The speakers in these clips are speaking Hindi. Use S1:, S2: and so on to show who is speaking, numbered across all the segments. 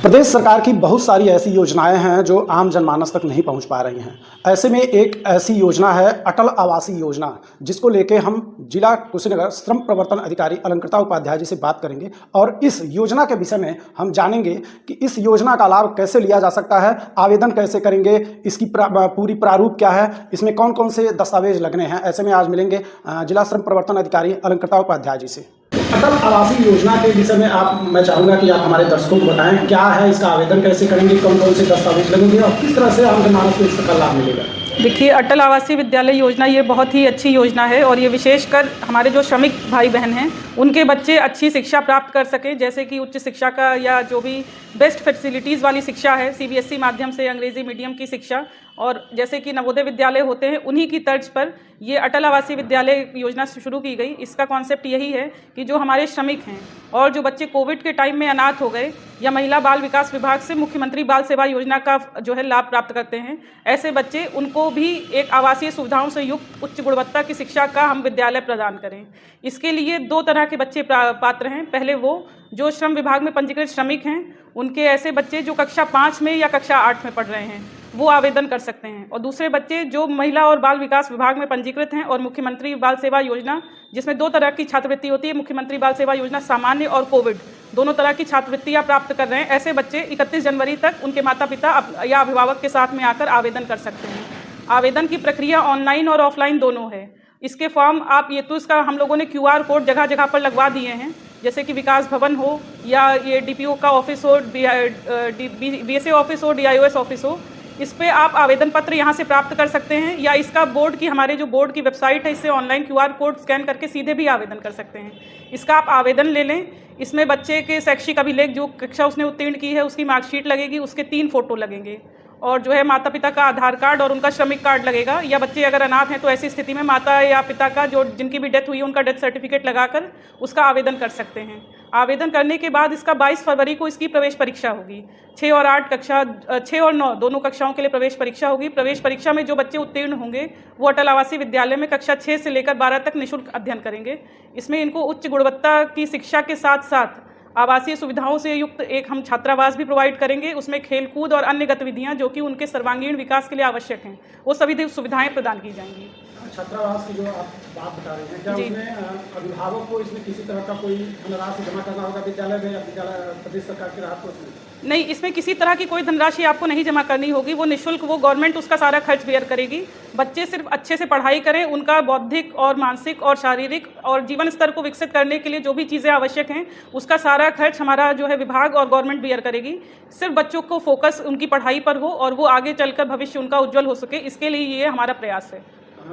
S1: प्रदेश सरकार की बहुत सारी ऐसी योजनाएं हैं जो आम जनमानस तक नहीं पहुंच पा रही हैं। ऐसे में एक ऐसी योजना है अटल आवासीय योजना, जिसको लेके हम जिला कुशीनगर श्रम प्रवर्तन अधिकारी अलंकृता उपाध्याय जी से बात करेंगे और इस योजना के विषय में हम जानेंगे कि इस योजना का लाभ कैसे लिया जा सकता है, आवेदन कैसे करेंगे, इसकी पूरी प्रारूप क्या है, इसमें कौन कौन से दस्तावेज लगने हैं। ऐसे में आज मिलेंगे जिला श्रम प्रवर्तन अधिकारी अलंकृता उपाध्याय जी से। अटल आवासीय योजना के विषय में मैं चाहूँगा कि आप हमारे दर्शकों को बताएं क्या है, इसका आवेदन कैसे करेंगे, कौन कौन से दस्तावेज लगेंगे और किस तरह से आम जनमानस को इसका लाभ मिलेगा।
S2: देखिए, अटल आवासीय विद्यालय योजना ये बहुत ही अच्छी योजना है और ये विशेषकर हमारे जो श्रमिक भाई बहन हैं उनके बच्चे अच्छी शिक्षा प्राप्त कर सकें, जैसे कि उच्च शिक्षा का या जो भी बेस्ट फैसिलिटीज़ वाली शिक्षा है, सीबीएसई माध्यम से अंग्रेजी मीडियम की शिक्षा, और जैसे कि नवोदय विद्यालय होते हैं उन्हीं की तर्ज पर ये अटल आवासीय विद्यालय योजना शुरू की गई। इसका कॉन्सेप्ट यही है कि जो हमारे श्रमिक हैं और जो बच्चे कोविड के टाइम में अनाथ हो गए या महिला बाल विकास विभाग से मुख्यमंत्री बाल सेवा योजना का जो है लाभ प्राप्त करते हैं, ऐसे बच्चे उनको भी एक आवासीय सुविधाओं से युक्त उच्च गुणवत्ता की शिक्षा का हम विद्यालय प्रदान करें। इसके लिए दो तरह के बच्चे पात्र हैं। पहले वो जो श्रम विभाग में पंजीकृत श्रमिक हैं, उनके ऐसे बच्चे जो कक्षा 5 में या कक्षा 8 में पढ़ रहे हैं वो आवेदन कर सकते हैं, और दूसरे बच्चे जो महिला और बाल विकास विभाग में पंजीकृत हैं और मुख्यमंत्री बाल सेवा योजना, जिसमें दो तरह की छात्रवृत्ति होती है, मुख्यमंत्री बाल सेवा योजना सामान्य और कोविड, दोनों तरह की छात्रवृत्तियां प्राप्त कर रहे हैं। ऐसे बच्चे 31 जनवरी तक उनके माता पिता या अभिभावक के साथ में आकर आवेदन कर सकते हैं। आवेदन की प्रक्रिया ऑनलाइन और ऑफलाइन दोनों है। इसके फॉर्म आप ये तो इसका हम लोगों ने QR कोड जगह जगह पर लगवा दिए हैं, जैसे कि विकास भवन हो या ये DPO का ऑफिस हो, BSA ऑफिस हो, DIOS ऑफिस हो, इस पे आप आवेदन पत्र यहाँ से प्राप्त कर सकते हैं, या इसका बोर्ड की हमारे जो बोर्ड की वेबसाइट है इससे ऑनलाइन QR कोड स्कैन करके सीधे भी आवेदन कर सकते हैं। इसका आप आवेदन ले लें। इसमें बच्चे के शैक्षिक अभिलेख, जो कक्षा उसने उत्तीर्ण की है उसकी मार्कशीट लगेगी, उसके 3 फोटो लगेंगे, और जो है माता पिता का आधार कार्ड और उनका श्रमिक कार्ड लगेगा, या बच्चे अगर अनाथ हैं तो ऐसी स्थिति में माता या पिता का जो जिनकी भी डेथ हुई है उनका डेथ सर्टिफिकेट लगाकर उसका आवेदन कर सकते हैं। आवेदन करने के बाद इसका 22 फरवरी को इसकी प्रवेश परीक्षा होगी। 6 और 9 दोनों कक्षाओं के लिए प्रवेश परीक्षा होगी। प्रवेश परीक्षा में जो बच्चे उत्तीर्ण होंगे वो अटल आवासीय विद्यालय में कक्षा 6 से लेकर 12 तक निःशुल्क अध्ययन करेंगे। इसमें इनको उच्च गुणवत्ता की शिक्षा के साथ साथ आवासीय सुविधाओं से युक्त एक हम छात्रावास भी प्रोवाइड करेंगे। उसमें खेलकूद और अन्य गतिविधियां जो कि उनके सर्वांगीण विकास के लिए आवश्यक हैं वो सभी सुविधाएं प्रदान की जाएंगी।
S1: छात्रावास की जो आप बात बता रहे हैं, क्या उसमें अभिभावक को इसमें किसी तरह का कोई धनराशि जमा करना होगा विद्यालय में, या विद्यालय प्रदेश सरकार की राहत को?
S2: नहीं, इसमें किसी तरह की कोई धनराशि आपको नहीं जमा करनी होगी। वो निःशुल्क, वो गवर्नमेंट उसका सारा खर्च बेयर करेगी। बच्चे सिर्फ अच्छे से पढ़ाई करें, उनका बौद्धिक और मानसिक और शारीरिक और जीवन स्तर को विकसित करने के लिए जो भी चीज़ें आवश्यक हैं उसका सारा खर्च हमारा जो है विभाग और गवर्नमेंट बेयर करेगी। सिर्फ बच्चों को फोकस उनकी पढ़ाई पर हो और वो आगे चलकर भविष्य उनका उज्जवल हो सके, इसके लिए ये हमारा प्रयास है।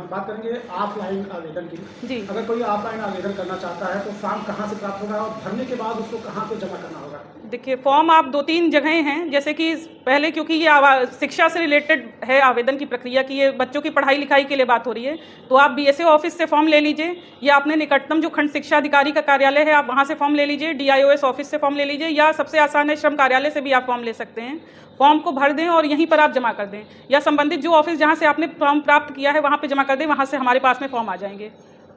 S1: बात करेंगे ऑफलाइन आवेदन की। जी, अगर कोई ऑफलाइन आवेदन करना चाहता है तो फॉर्म कहाँ से प्राप्त होगा और भरने के बाद उसको कहाँ पे जमा करना होगा?
S2: देखिए, फॉर्म आप 2-3 जगह हैं, जैसे कि पहले क्योंकि ये शिक्षा से रिलेटेड है आवेदन की प्रक्रिया की, ये बच्चों की पढ़ाई लिखाई के लिए बात हो रही है, तो आप BSA ऑफिस से फॉर्म ले लीजिए, या अपने निकटतम जो खंड शिक्षा अधिकारी का कार्यालय है आप वहाँ से फॉर्म ले लीजिए, DIOS ऑफिस से फॉर्म ले लीजिए, या सबसे आसान है श्रम कार्यालय से भी आप फॉर्म ले सकते हैं। फॉर्म को भर दें और यहीं पर आप जमा कर दें, या संबंधित जो ऑफिस जहाँ से आपने फॉर्म प्राप्त किया है वहाँ पे जमा कर दें, वहाँ से हमारे पास में फॉर्म आ जाएंगे।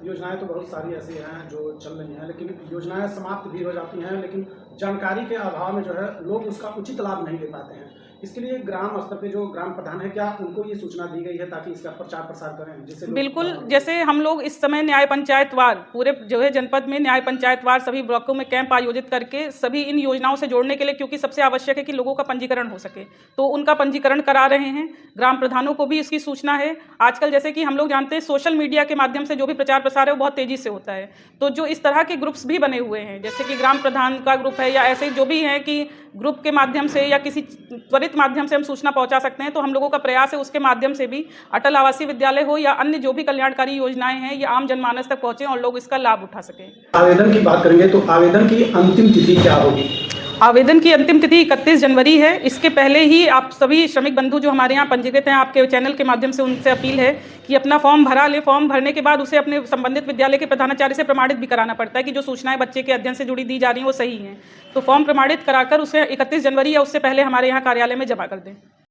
S1: योजनाएं तो बहुत सारी ऐसी हैं जो चल रही हैं, लेकिन योजनाएं समाप्त भी हो जाती हैं, लेकिन जानकारी के अभाव में जो है लोग उसका उचित लाभ नहीं ले पाते हैं। इसके लिए ग्राम स्तर पे जो ग्राम प्रधान है, क्या उनको ये सूचना दी गई है ताकि इसका प्रचार प्रसार करें, जिससे? बिल्कुल,
S2: जैसे हम लोग इस समय न्याय पंचायतवार पूरे जो है जनपद में न्याय पंचायतवार सभी ब्लॉकों में कैंप आयोजित करके सभी इन योजनाओं से जोड़ने के लिए, क्योंकि सबसे आवश्यक है कि लोगों का पंजीकरण हो सके, तो उनका पंजीकरण करा रहे हैं। ग्राम प्रधानों को भी इसकी सूचना है। आजकल जैसे कि हम लोग जानते हैं सोशल मीडिया के माध्यम से जो भी प्रचार प्रसार है वो बहुत तेजी से होता है, तो जो इस तरह के ग्रुप्स भी बने हुए हैं, जैसे कि ग्राम प्रधान का ग्रुप है या ऐसे जो भी हैं कि ग्रुप के माध्यम से या किसी त्वरित माध्यम से हम सूचना पहुंचा सकते हैं, तो हम लोगों का प्रयास है उसके माध्यम से भी अटल आवासीय विद्यालय हो या अन्य जो भी कल्याणकारी योजनाएं हैं ये आम जनमानस तक पहुंचे और लोग इसका लाभ उठा सकें।
S1: आवेदन की बात करेंगे तो आवेदन की अंतिम तिथि क्या होगी?
S2: आवेदन की अंतिम तिथि 31 जनवरी है। इसके पहले ही आप सभी श्रमिक बंधु जो हमारे यहाँ पंजीकृत हैं, आपके चैनल के माध्यम से उनसे अपील है कि अपना फॉर्म भरा ले। फॉर्म भरने के बाद उसे अपने संबंधित विद्यालय के प्रधानाचार्य से प्रमाणित भी कराना पड़ता है कि जो सूचनाएं बच्चे के अध्ययन से जुड़ी दी जा रही हैं वो सही हैं। तो फॉर्म प्रमाणित कराकर उसे 31 जनवरी या उससे पहले हमारे यहाँ कार्यालय में जमा कर दें।